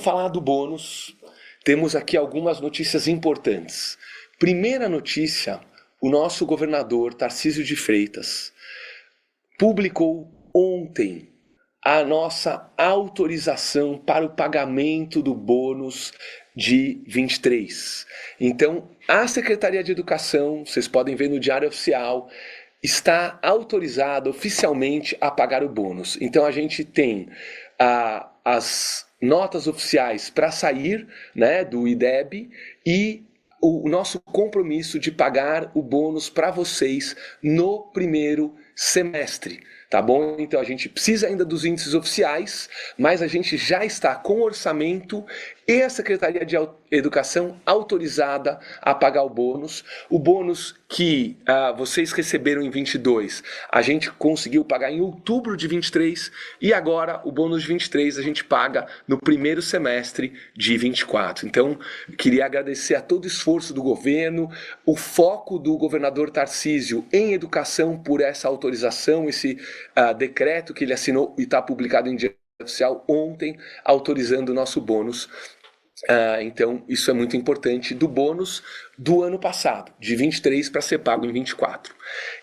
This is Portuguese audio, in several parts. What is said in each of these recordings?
falar do bônus, temos aqui algumas notícias importantes. Primeira notícia, o nosso governador Tarcísio de Freitas publicou ontem a nossa autorização para o pagamento do bônus de 23. Então, a Secretaria de Educação, vocês podem ver no Diário Oficial, está autorizada oficialmente a pagar o bônus. Então, a gente tem as notas oficiais para sair, né, do IDEB e o nosso compromisso de pagar o bônus para vocês no primeiro semestre, tá bom? Então a gente precisa ainda dos índices oficiais, mas a gente já está com o orçamento e a Secretaria de Educação autorizada a pagar o bônus que vocês receberam em 22, a gente conseguiu pagar em outubro de 23 e agora o bônus de 23 a gente paga no primeiro semestre de 24. Então, queria agradecer a todo o esforço do governo, o foco do governador Tarcísio em educação por essa autorização, esse decreto que ele assinou e está publicado em Diário Oficial ontem, autorizando o nosso bônus. Então, isso é muito importante, do bônus do ano passado, de 23 para ser pago em 24.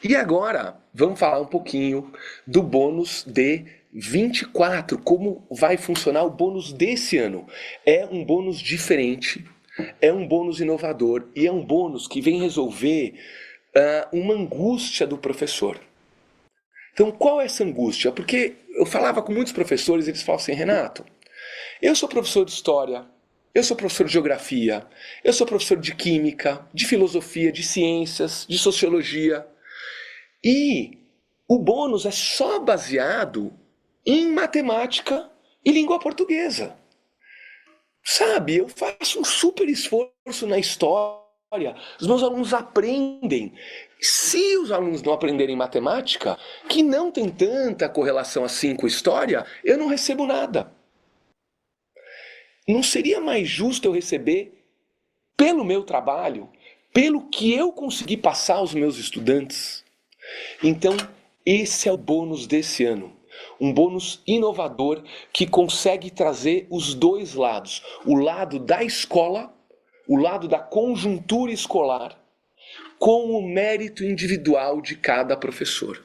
E agora, vamos falar um pouquinho do bônus de 24, como vai funcionar o bônus desse ano. É um bônus diferente, é um bônus inovador e é um bônus que vem resolver uma angústia do professor. Então, qual é essa angústia? Porque eu falava com muitos professores e eles falavam assim, Renato, eu sou professor de história, eu sou professor de geografia, eu sou professor de química, de filosofia, de ciências, de sociologia. E o bônus é só baseado em matemática e língua portuguesa. Sabe, eu faço um super esforço na história, os meus alunos aprendem. Se os alunos não aprenderem matemática, que não tem tanta correlação assim com história, eu não recebo nada. Não seria mais justo eu receber pelo meu trabalho, pelo que eu consegui passar aos meus estudantes? Então, esse é o bônus desse ano. Um bônus inovador que consegue trazer os dois lados. O lado da escola, o lado da conjuntura escolar, com o mérito individual de cada professor.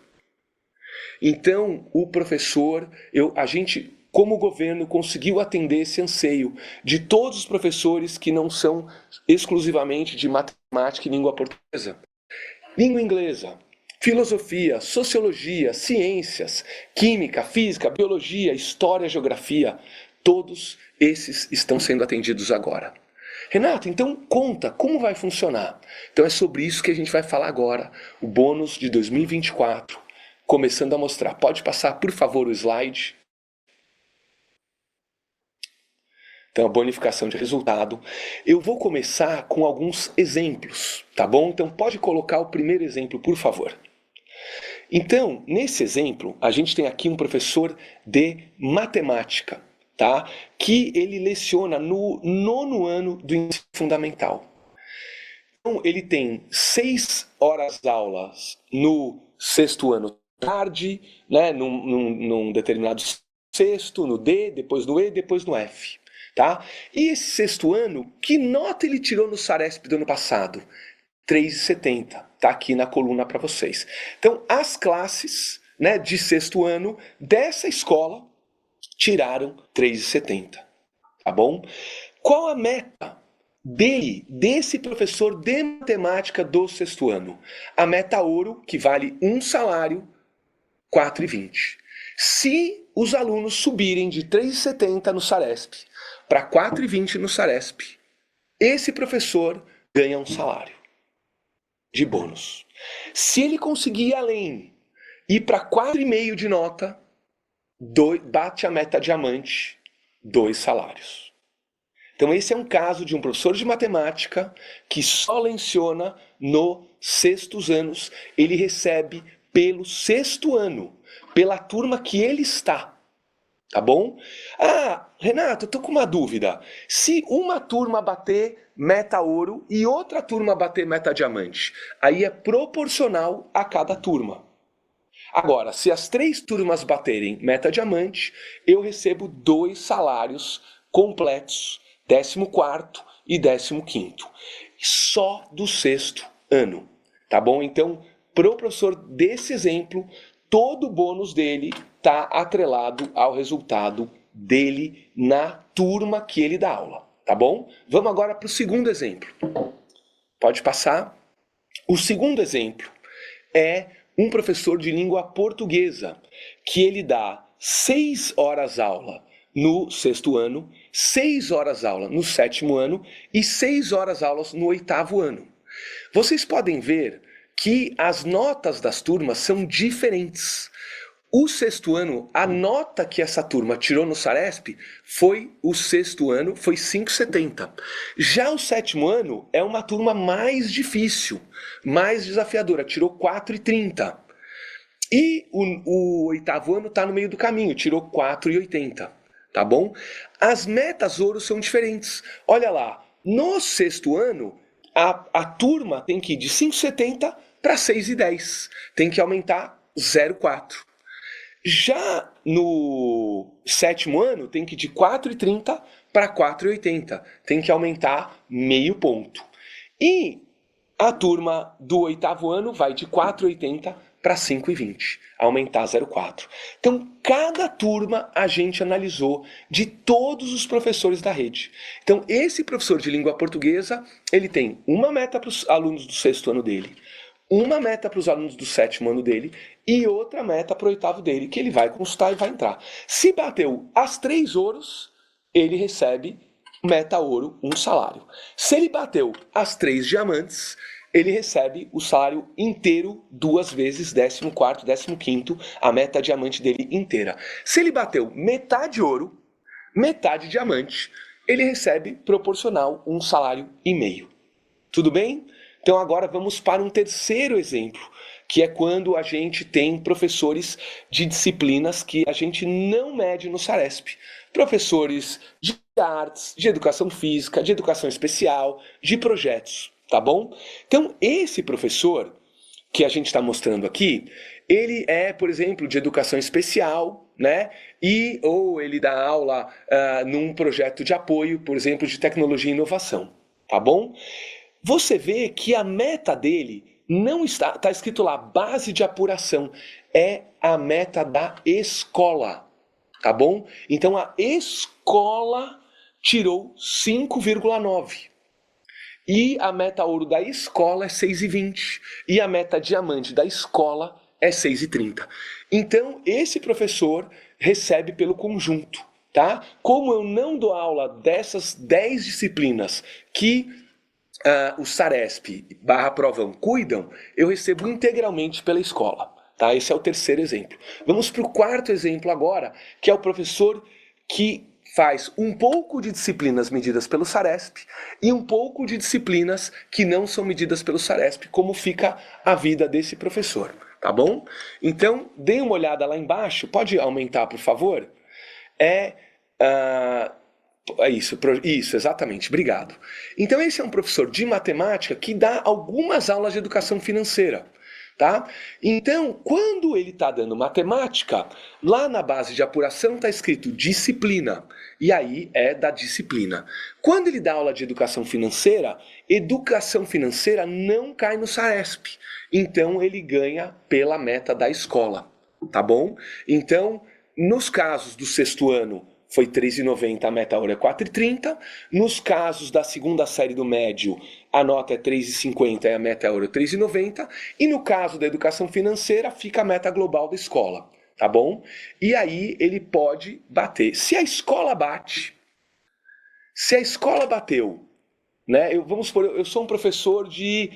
Então, o professor, a gente, como governo, conseguiu atender esse anseio de todos os professores que não são exclusivamente de matemática e língua portuguesa. Língua inglesa, filosofia, sociologia, ciências, química, física, biologia, história, geografia, todos esses estão sendo atendidos agora. Renato, então conta, como vai funcionar? Então é sobre isso que a gente vai falar agora, o bônus de 2024, começando a mostrar. Pode passar, por favor, o slide. Então, a bonificação de resultado. Eu vou começar com alguns exemplos, tá bom? Então, pode colocar o primeiro exemplo, por favor. Então, nesse exemplo, a gente tem aqui um professor de matemática, tá? Que ele leciona no 9º ano do ensino fundamental. Então, ele tem 6 horas aulas no 6º ano tarde, né? Num determinado sexto, no D, depois no E, depois no F. Tá? E esse 6º ano, que nota ele tirou no Saresp do ano passado? 3,70. Tá aqui na coluna para vocês. Então, as classes, né, de 6º ano dessa escola tiraram 3,70. Tá bom? Qual a meta desse professor de matemática do 6º ano? A meta ouro, que vale um salário, 4,20. Se os alunos subirem de 3,70 no Saresp para 4,20 no Saresp, esse professor ganha um salário de bônus. Se ele conseguir ir além, ir para 4,5 de nota, bate a meta diamante, 2 salários. Então esse é um caso de um professor de matemática que só lenciona no 6º anos, ele recebe pelo 6º ano, pela turma que ele está. Tá bom? Ah, Renato, eu tô com uma dúvida. Se uma turma bater meta ouro e outra turma bater meta diamante, aí é proporcional a cada turma. Agora, se as 3 turmas baterem meta diamante, eu recebo 2 salários completos, 14º e 15º, só do sexto ano, tá bom? Então, para o professor desse exemplo, todo o bônus dele está atrelado ao resultado dele na turma que ele dá aula, tá bom? Vamos agora para o segundo exemplo. Pode passar. O segundo exemplo é um professor de língua portuguesa, que ele dá 6 horas aula no sexto ano, 6 horas aula no sétimo ano e 6 horas aulas no oitavo ano. Vocês podem ver que as notas das turmas são diferentes. O sexto ano, a nota que essa turma tirou no Saresp o sexto ano foi 5,70. Já o sétimo ano é uma turma mais difícil, mais desafiadora, tirou 4,30. E o oitavo ano está no meio do caminho, tirou 4,80, tá bom? As metas ouro são diferentes. Olha lá, no sexto ano, a turma tem que ir de 5,70 para 6,10. Tem que aumentar 0,4. Já no sétimo ano, tem que ir de 4,30 para 4,80. Tem que aumentar meio ponto. E a turma do oitavo ano vai de 4,80 para 5,20, aumentar 0,4. Então, cada turma a gente analisou de todos os professores da rede. Então, esse professor de língua portuguesa, ele tem uma meta para os alunos do sexto ano dele, uma meta para os alunos do sétimo ano dele e outra meta para o oitavo dele, que ele vai consultar e vai entrar. Se bateu as 3 ouros, ele recebe meta ouro, um salário. Se ele bateu as 3 diamantes, ele recebe o salário inteiro 2 vezes, 14º, 15º, a meta diamante dele inteira. Se ele bateu metade ouro, metade diamante, ele recebe proporcional um salário e meio. Tudo bem? Então agora vamos para um terceiro exemplo, que é quando a gente tem professores de disciplinas que a gente não mede no Saresp. Professores de artes, de educação física, de educação especial, de projetos, tá bom? Então esse professor que a gente está mostrando aqui, ele é, por exemplo, de educação especial, né? Ou ele dá aula num projeto de apoio, por exemplo, de tecnologia e inovação, tá bom? Você vê que a meta dele não está escrito lá, base de apuração, é a meta da escola, tá bom? Então a escola tirou 5,9. E a meta ouro da escola é 6,20. E a meta diamante da escola é 6,30. Então esse professor recebe pelo conjunto, tá? Como eu não dou aula dessas 10 disciplinas que o Saresp / Provão cuidam, eu recebo integralmente pela escola. Tá? Esse é o terceiro exemplo. Vamos para o quarto exemplo agora, que é o professor que faz um pouco de disciplinas medidas pelo Saresp e um pouco de disciplinas que não são medidas pelo Saresp, como fica a vida desse professor. Tá bom? Então, dê uma olhada lá embaixo. Pode aumentar, por favor? Isso, exatamente, obrigado. Então esse é um professor de matemática que dá algumas aulas de educação financeira, tá? Então, quando ele está dando matemática, lá na base de apuração está escrito disciplina, e aí é da disciplina. Quando ele dá aula de educação financeira não cai no Saresp, então ele ganha pela meta da escola, tá bom? Então, nos casos do sexto ano, foi 3,90, a meta ouro é 4,30. Nos casos da segunda série do médio, a nota é 3,50 e a meta ouro é 3,90. E no caso da educação financeira, fica a meta global da escola, tá bom? E aí ele pode bater. Se a escola bateu, né? Vamos supor, eu sou um professor de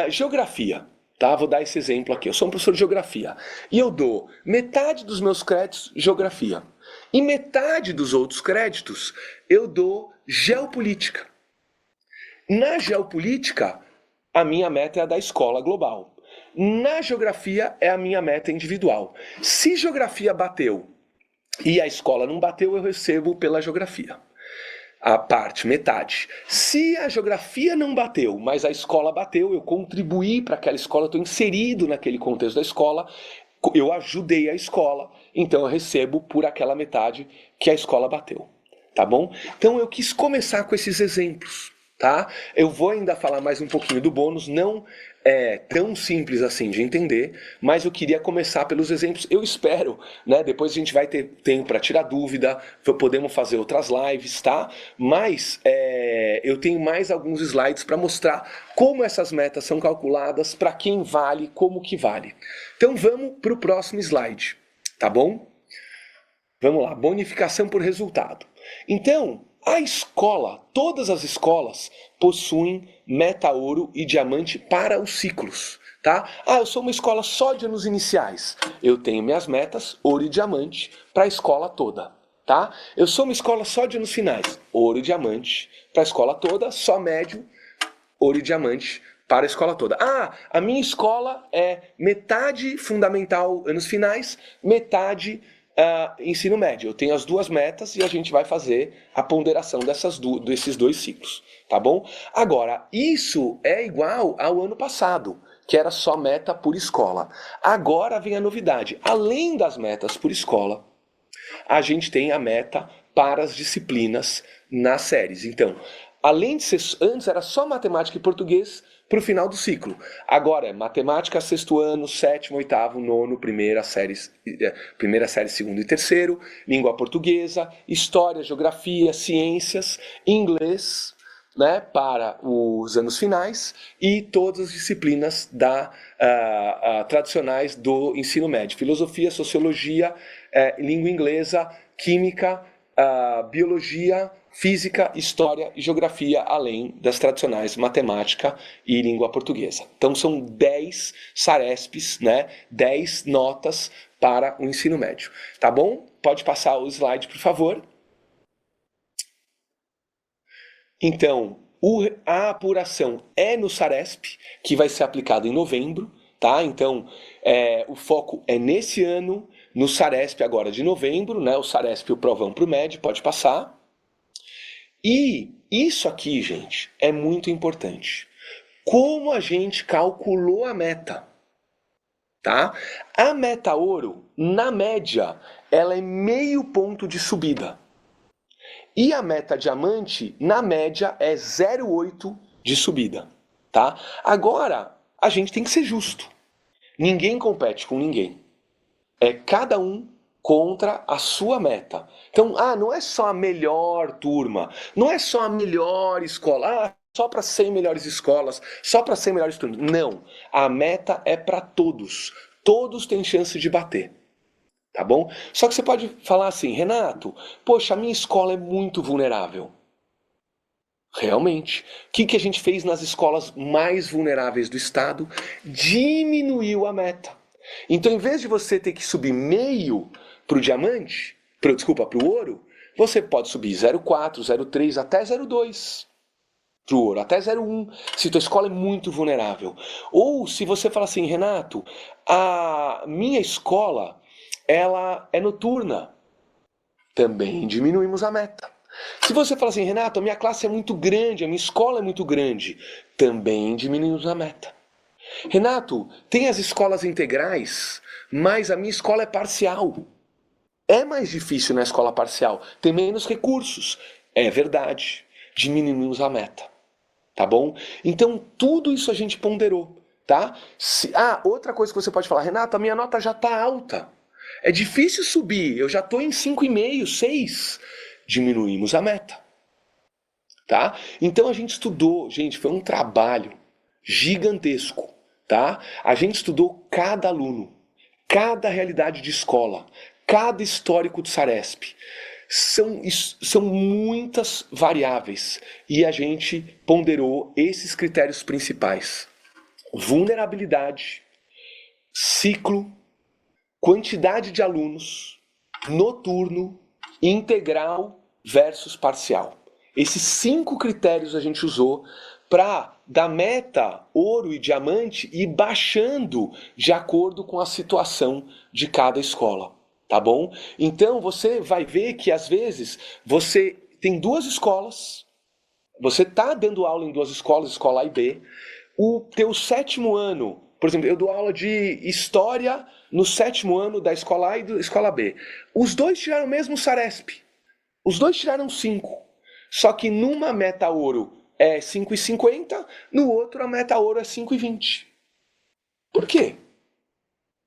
geografia, tá? Vou dar esse exemplo aqui. Eu sou um professor de geografia e eu dou metade dos meus créditos geografia. E metade dos outros créditos eu dou geopolítica. Na geopolítica, a minha meta é a da escola global. Na geografia, é a minha meta individual. Se geografia bateu e a escola não bateu, eu recebo pela geografia. A parte, metade. Se a geografia não bateu, mas a escola bateu, eu contribuí para aquela escola, estou inserido naquele contexto da escola, eu ajudei a escola, então eu recebo por aquela metade que a escola bateu. tá bom? Então eu quis começar com esses exemplos, tá? Eu vou ainda falar mais um pouquinho do bônus, não é tão simples assim de entender, mas eu queria começar pelos exemplos. Eu espero, né? Depois a gente vai ter tempo para tirar dúvida, podemos fazer outras lives, tá? Mas eu tenho mais alguns slides para mostrar como essas metas são calculadas, para quem vale, como que vale. Então vamos para o próximo slide, tá bom? Vamos lá, bonificação por resultado. Então, a escola, todas as escolas possuem meta ouro e diamante para os ciclos, tá? Ah, eu sou uma escola só de anos iniciais. Eu tenho minhas metas ouro e diamante para a escola toda, tá? Eu sou uma escola só de anos finais. Ouro e diamante para a escola toda, só médio, ouro e diamante para a escola toda. Ah, a minha escola é metade fundamental anos finais, metade ensino médio. Eu tenho as duas metas e a gente vai fazer a ponderação desses dois ciclos, tá bom? Agora, isso é igual ao ano passado, que era só meta por escola. Agora vem a novidade. Além das metas por escola, a gente tem a meta para as disciplinas nas séries. Então, além de ser, antes era só matemática e português para o final do ciclo. Agora é matemática, sexto ano, sétimo, oitavo, nono, primeira série, segundo e terceiro, língua portuguesa, história, geografia, ciências, inglês, né, para os anos finais e todas as disciplinas tradicionais do ensino médio. Filosofia, sociologia, língua inglesa, química, biologia, física, história e geografia, além das tradicionais matemática e língua portuguesa. Então são 10 SARESPs, né? 10 notas para o ensino médio. Tá bom? Pode passar o slide, por favor. Então, a apuração é no SARESP, que vai ser aplicado em novembro, tá? Então, o foco é nesse ano, no SARESP agora de novembro, né? O SARESP e o Provão para o MED, pode passar. E isso aqui, gente, é muito importante. Como a gente calculou a meta, tá? A meta ouro, na média, ela é meio ponto de subida. E a meta diamante, na média, é 0,8 de subida, tá? Agora, a gente tem que ser justo. Ninguém compete com ninguém. É cada um contra a sua meta. Então, não é só a melhor turma, não é só a melhor escola, só para 100 melhores escolas, só para 100 melhores turmas. Não, a meta é para todos. Todos têm chance de bater. Tá bom? Só que você pode falar assim, Renato, poxa, a minha escola é muito vulnerável. Realmente. O que a gente fez nas escolas mais vulneráveis do estado? Diminuiu a meta. Então, em vez de você ter que subir meio para o diamante, para o ouro, você pode subir 0,4, 0,3 até 0,2 para o ouro, até 0,1, se tua escola é muito vulnerável. Ou se você fala assim, Renato, a minha escola ela é noturna, também diminuímos a meta. Se você fala assim, Renato, a minha classe é muito grande, a minha escola é muito grande, também diminuímos a meta. Renato, tem as escolas integrais, mas a minha escola é parcial. É mais difícil na escola parcial, tem menos recursos. É verdade, diminuímos a meta, tá bom? Então, tudo isso a gente ponderou, tá? Outra coisa que você pode falar, Renato, a minha nota já está alta. É difícil subir, eu já estou em 5,5, 6. Diminuímos a meta, tá? Então a gente estudou, gente, foi um trabalho gigantesco, tá? A gente estudou cada aluno, cada realidade de escola, cada histórico do SARESP. São muitas variáveis e a gente ponderou esses critérios principais: vulnerabilidade, ciclo, quantidade de alunos, noturno, integral versus parcial. Esses 5 critérios a gente usou para da meta ouro e diamante ir baixando de acordo com a situação de cada escola, tá bom? Então você vai ver que às vezes você tem 2 escolas, você está dando aula em 2 escolas, escola A e B, o teu 7º ano, por exemplo, eu dou aula de história no 7º ano da escola A e da escola B. Os 2 tiraram o mesmo SARESP. Os dois tiraram 5. Só que numa meta ouro é 5,50, no outro a meta ouro é 5,20. Por quê?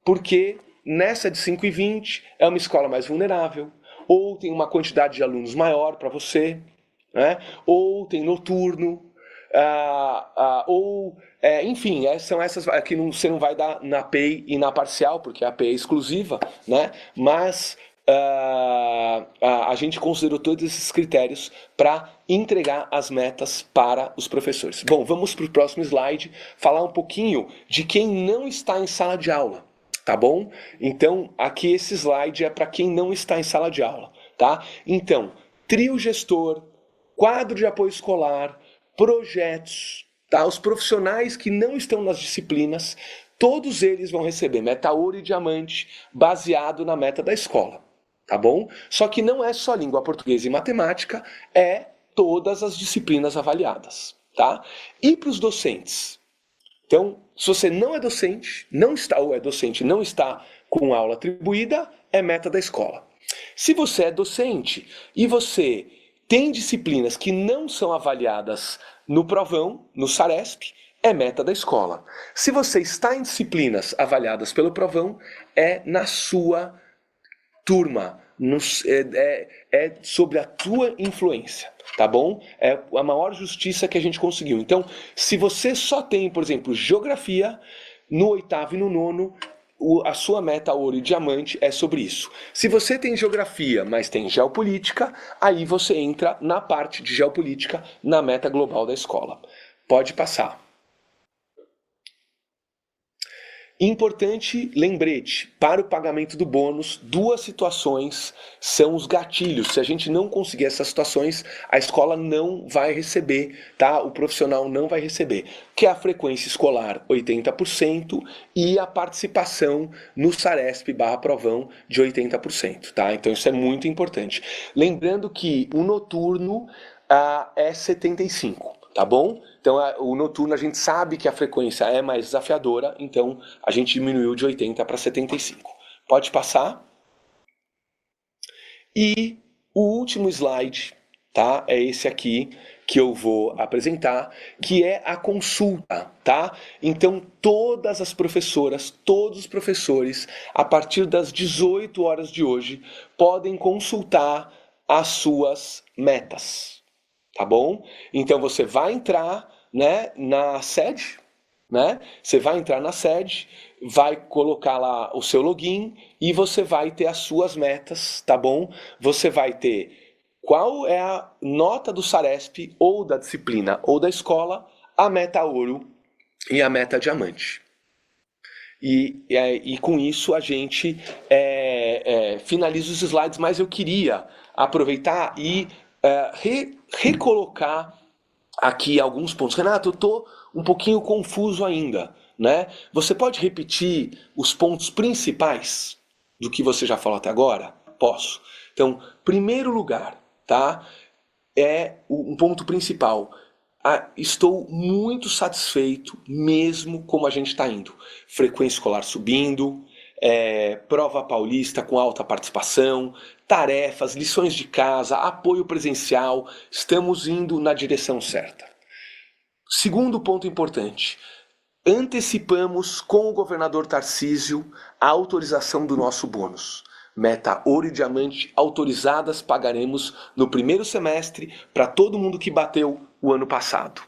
Porque nessa de 5,20 é uma escola mais vulnerável, ou tem uma quantidade de alunos maior para você, né? Ou tem noturno, enfim, são essas que você não vai dar na PEI e na parcial, porque a PEI é exclusiva, né? Mas a gente considerou todos esses critérios para entregar as metas para os professores. Bom, vamos para o próximo slide, falar um pouquinho de quem não está em sala de aula. Tá bom? Então, aqui esse slide é para quem não está em sala de aula, tá? Então, trio gestor, quadro de apoio escolar, projetos, tá? Os profissionais que não estão nas disciplinas, todos eles vão receber meta ouro e diamante baseado na meta da escola, tá bom? Só que não é só língua portuguesa e matemática, é todas as disciplinas avaliadas, tá? E para os docentes? Então, se você não é docente, não está ou é docente, não está com aula atribuída, é meta da escola. Se você é docente e você tem disciplinas que não são avaliadas no provão, no SARESP, é meta da escola. Se você está em disciplinas avaliadas pelo provão, é na sua turma, é sobre a tua influência, tá bom? É a maior justiça que a gente conseguiu. Então, se você só tem, por exemplo, geografia, no oitavo e no nono, a sua meta ouro e diamante é sobre isso. Se você tem geografia, mas tem geopolítica, aí você entra na parte de geopolítica, na meta global da escola. Pode passar. Importante lembrete, para o pagamento do bônus, 2 situações são os gatilhos. Se a gente não conseguir essas situações, a escola não vai receber, tá? O profissional não vai receber. Que é a frequência escolar, 80%, e a participação no SARESP/provão de 80%, tá? Então isso é muito importante. Lembrando que o noturno é 75%. Tá bom? Então, o noturno a gente sabe que a frequência é mais desafiadora, então a gente diminuiu de 80 para 75. Pode passar. E o último slide, tá? É esse aqui que eu vou apresentar, que é a consulta, tá? Então, todas as professoras, todos os professores, a partir das 18 horas de hoje, podem consultar as suas metas. Tá bom? Então você vai entrar, né, na sede, né? Você vai entrar na sede, vai colocar lá o seu login e você vai ter as suas metas, tá bom? Você vai ter qual é a nota do SARESP ou da disciplina ou da escola, a meta ouro e a meta diamante. E com isso a gente finaliza os slides, mas eu queria aproveitar e recolocar aqui alguns pontos. Renato, eu estou um pouquinho confuso ainda, né? Você pode repetir os pontos principais do que você já falou até agora? Posso. Então, primeiro lugar, tá? É um ponto principal. Estou muito satisfeito, mesmo como a gente está indo. Frequência escolar subindo, prova paulista com alta participação, tarefas, lições de casa, apoio presencial, estamos indo na direção certa. Segundo ponto importante, antecipamos com o governador Tarcísio a autorização do nosso bônus. Meta ouro e diamante autorizadas pagaremos no primeiro semestre para todo mundo que bateu o ano passado.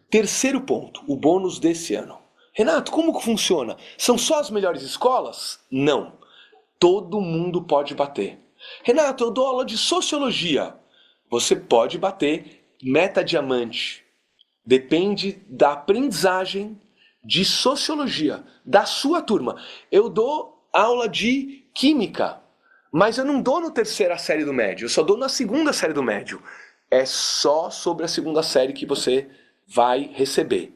Terceiro ponto, o bônus desse ano. Renato, como que funciona? São só as melhores escolas? Não. Todo mundo pode bater. Renato, eu dou aula de sociologia. Você pode bater meta diamante. Depende da aprendizagem de sociologia da sua turma. Eu dou aula de química, mas eu não dou na terceira série do médio, eu só dou na segunda série do médio. É só sobre a segunda série que você vai receber.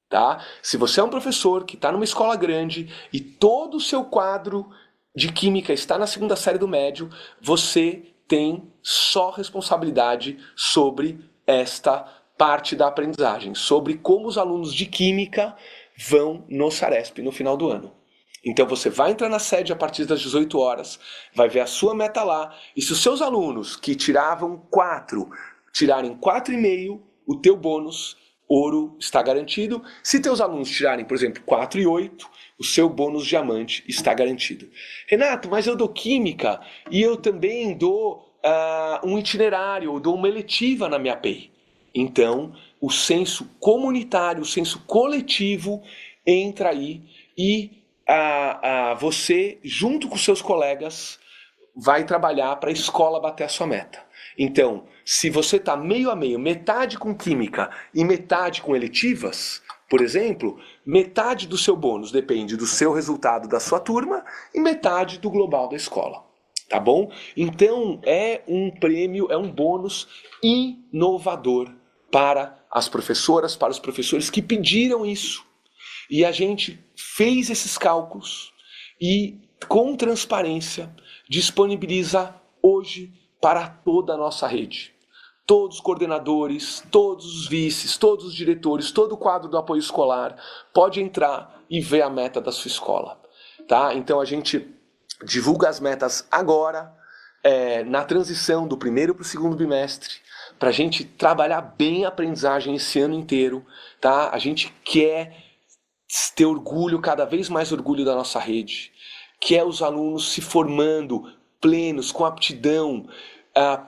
Tá? Se você é um professor que está numa escola grande e todo o seu quadro de química está na segunda série do médio, você tem só responsabilidade sobre esta parte da aprendizagem, sobre como os alunos de química vão no SARESP no final do ano. Então você vai entrar na sede a partir das 18 horas, vai ver a sua meta lá, e se os seus alunos que tiravam 4, tirarem 4,5, o teu bônus ouro está garantido. Se teus alunos tirarem, por exemplo, 4 e 8, o seu bônus diamante está garantido. Renato, mas eu dou química e eu também dou um itinerário, eu dou uma eletiva na minha API. Então, o senso comunitário, o senso coletivo entra aí e você, junto com seus colegas, vai trabalhar para a escola bater a sua meta. Então, se você está meio a meio, metade com química e metade com eletivas, por exemplo, metade do seu bônus depende do seu resultado da sua turma e metade do global da escola. Tá bom? Então, é um prêmio, é um bônus inovador para as professoras, para os professores que pediram isso. E a gente fez esses cálculos e, com transparência, disponibiliza hoje para toda a nossa rede. Todos os coordenadores, todos os vices, todos os diretores, todo o quadro do apoio escolar pode entrar e ver a meta da sua escola. Tá? Então a gente divulga as metas agora, na transição do primeiro para o segundo bimestre, para a gente trabalhar bem a aprendizagem esse ano inteiro. Tá? A gente quer ter orgulho, cada vez mais orgulho da nossa rede, que é os alunos se formando plenos, com aptidão,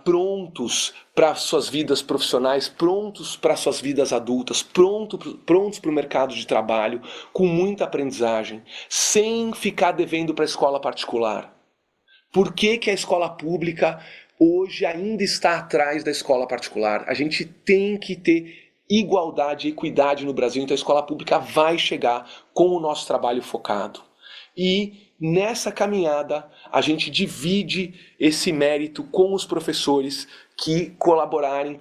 prontos para suas vidas profissionais, prontos para suas vidas adultas, prontos para o mercado de trabalho, com muita aprendizagem, sem ficar devendo para a escola particular. Por que que a escola pública hoje ainda está atrás da escola particular? A gente tem que ter igualdade e equidade no Brasil, então a escola pública vai chegar com o nosso trabalho focado. E nessa caminhada a gente divide esse mérito com os professores que colaborarem,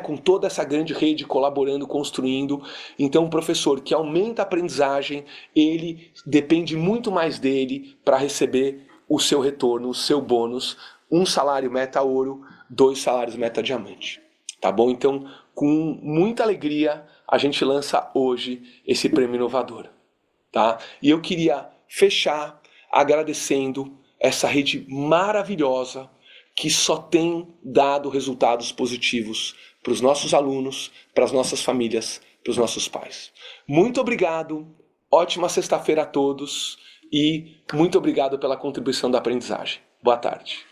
com toda essa grande rede colaborando, construindo. Então o professor que aumenta a aprendizagem, ele depende muito mais dele para receber o seu retorno, o seu bônus, 1 salário meta ouro, 2 salários meta diamante. Tá bom? Então, com muita alegria, a gente lança hoje esse prêmio inovador. Tá? E eu queria fechar agradecendo essa rede maravilhosa que só tem dado resultados positivos para os nossos alunos, para as nossas famílias, para os nossos pais. Muito obrigado, ótima sexta-feira a todos e muito obrigado pela contribuição da aprendizagem. Boa tarde.